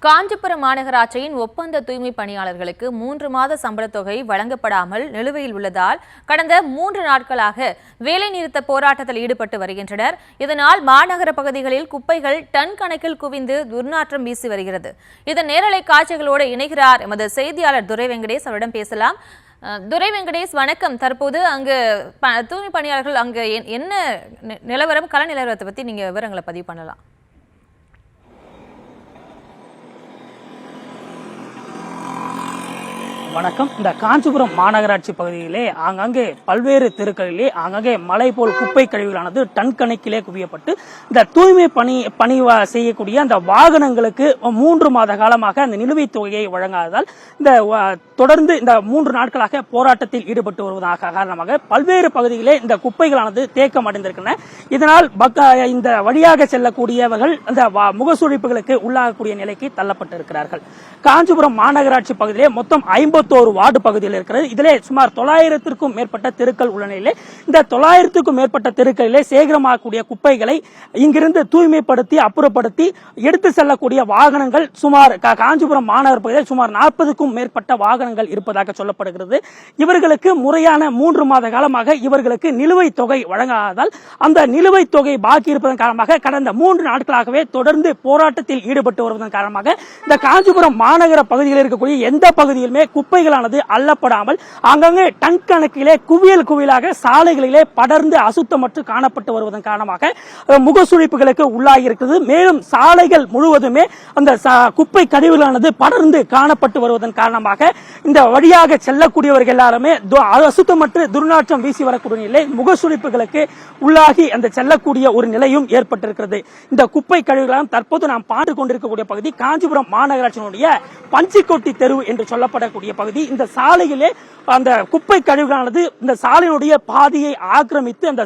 காஞ்சிபுரம் மாநகராட்சியின் ஒப்பந்த தூய்மை பணியாளர்களுக்கு 3 மாத சம்பளத் தொகை வழங்கப்படாமல் நிலுவையில் உள்ளதால் கடந்த 3 நாட்களாக வேலைநிறுத்த போராட்டத்தில் ஈடுபட்டு வருகின்றனர். இதனால் மாநகர பகுதிகளில் குப்பைகள் டன் கணக்கில் குவிந்து துர்நாற்றம் வீசி வருகிறது. இதன் நேரலை காட்சிகளோடு இணைகிறார் எமது செய்தியாளர் துரை வெங்கடேஷ். அவரிடம் பேசலாம். துரை வெங்கடேஷ், வணக்கம். தற்போது அங்கு தூய்மை பணியாளர்கள் அங்கு என்ன நிலவரம், கள நிலவரத்தை பற்றி நீங்க விவரங்களை பதிவு பண்ணலாம். வணக்கம். இந்த காஞ்சிபுரம் மாநகராட்சி பகுதியிலே ஆங்காங்கே பல்வேறு தெருக்களிலே ஆங்காங்கே மலை போல் குப்பை கழிவுகளானது டன் கணக்கிலே குவியப்பட்டு இந்த தூய்மை பணி செய்யக்கூடிய அந்த வாகனங்களுக்கு 3 மாத காலமாக அந்த நிலுவைத் தொகையை வழங்காததால் இந்த தொடர்ந்து இந்த 3 நாட்களாக போராட்டத்தில் ஈடுபட்டு வருவதாக காரணமாக பல்வேறு பகுதிகளிலே இந்த குப்பைகளானது தேக்கம் அடைந்திருக்கின்றன. இதனால் இந்த வழியாக செல்லக்கூடியவர்கள் அந்த முகசுழிப்புகளுக்கு உள்ளாகக்கூடிய நிலைக்கு தள்ளப்பட்டிருக்கிறார்கள். காஞ்சிபுரம் மாநகராட்சி பகுதியிலே மொத்தம் 51 வார்டு பகுதியில் இருக்கிறது. இதிலே சுமார் 900க்கும் மேற்பட்ட தெருக்கள் உள்ள நிலையிலே இந்த 900க்கும் மேற்பட்ட தெருக்களிலே சேகரமாகக்கூடிய குப்பைகளை இங்கிருந்து தூய்மைப்படுத்தி அப்புறப்படுத்தி எடுத்து செல்லக்கூடிய வாகனங்கள் சுமார் காஞ்சிபுரம் மாநகர பகுதியில் சுமார் 40க்கும் மேற்பட்ட வாகனங்கள் இருப்பதாக சொல்லப்படுகிறது. இவர்களுக்கு முறையான 3 மாத காலமாக இவர்களுக்கு நிலுவைத் தொகை வழங்காததால் அந்த நிலுவைத் தொகை பாக்கி இருப்பதன் காரணமாக கடந்த 3 நாட்களாகவே தொடர்ந்து போராட்டத்தில் ஈடுபட்டு வருவதன் காரணமாக இந்த காஞ்சிபுரம் மாநகர பகுதியில் இருக்கக்கூடிய எந்த பகுதியிலுமே குப்பைகளானது அள்ளப்படாமல் அங்கங்கே டன் கணக்கிலே குவியலாக சாலைகளிலே படர்ந்து அசுத்தமற்று காணப்பட்டு வருவதன் காரணமாக முகசுழிப்புகளுக்கு உள்ளாகி இருக்கிறது. மேலும் சாலைகள் முழுவதுமே அந்த குப்பை கழிவுகளானது படர்ந்து காணப்பட்டு வருவதன் காரணமாக இந்த வழியாக செல்லக்கூடியவர்கள் எல்லாருமே அசுத்தமற்று துர்நாற்றம் வீசி வரக்கூடிய நிலை, முகசுழிப்புகளுக்கு உள்ளாகி அந்த செல்லக்கூடிய ஒரு நிலையும் ஏற்பட்டிருக்கிறது. இந்த குப்பை கழிவுகளாம் தற்போது நாம் பார்த்து கொண்டிருக்கக்கூடிய பகுதி காஞ்சிபுரம் மாநகராட்சியினுடைய பஞ்சிக்கொட்டி தெரு என்று சொல்லப்படக்கூடிய பகுதி. இந்த சாலையிலே அந்த குப்பை கழிவுகளானது இந்த சாலையினுடைய பாதியை ஆக்கிரமித்து அந்த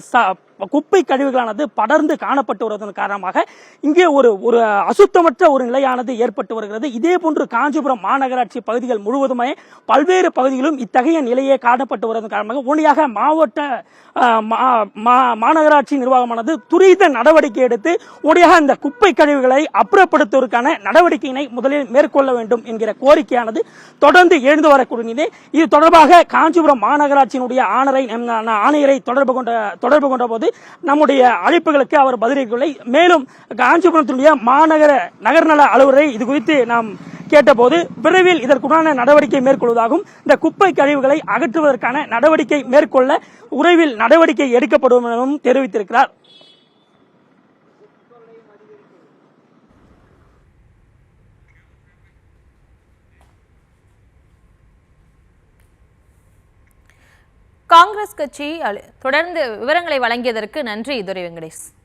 குப்பை கழிவுகளானது படர்ந்து காணப்பட்டு வருவதன் காரணமாக இங்கே ஒரு அசுத்தமற்ற ஒரு நிலையானது ஏற்பட்டு வருகிறது. இதே போன்று காஞ்சிபுரம் மாநகராட்சி பகுதிகள் முழுவதுமே பல்வேறு பகுதிகளிலும் இத்தகைய நிலையே காணப்பட்டு வருவதன் காரணமாக உடனடியாக மாவட்ட மாநகராட்சி நிர்வாகமானது துரித நடவடிக்கை எடுத்து உடனடியாக இந்த குப்பை கழிவுகளை அப்புறப்படுத்துவதற்கான நடவடிக்கையினை முதலில் மேற்கொள்ள வேண்டும் என்கிற கோரிக்கையானது தொடர்ந்து எழுந்து வரக்கூடியது. இது தொடர்பாக காஞ்சிபுரம் மாநகராட்சியினுடைய ஆணையரை தொடர்பு கொண்ட போது நம்முடைய அழைப்புகளுக்கு அவர் பதிலளிக்கவில்லை. மேலும் காஞ்சிபுரத்தினுடைய நகர்நல அலுவலரை இது குறித்து நாம் கேட்டபோது விரைவில் இதற்குண்டான நடவடிக்கை மேற்கொள்வதாகவும் இந்த குப்பை கழிவுகளை அகற்றுவதற்கான நடவடிக்கை மேற்கொள்ள விரைவில் நடவடிக்கை எடுக்கப்படும் எனவும் தெரிவித்திருக்கிறார். காங்கிரஸ் கட்சி தொடர்ந்து விவரங்களை வழங்கியதற்கு நன்றி துரை வெங்கடேஷ்.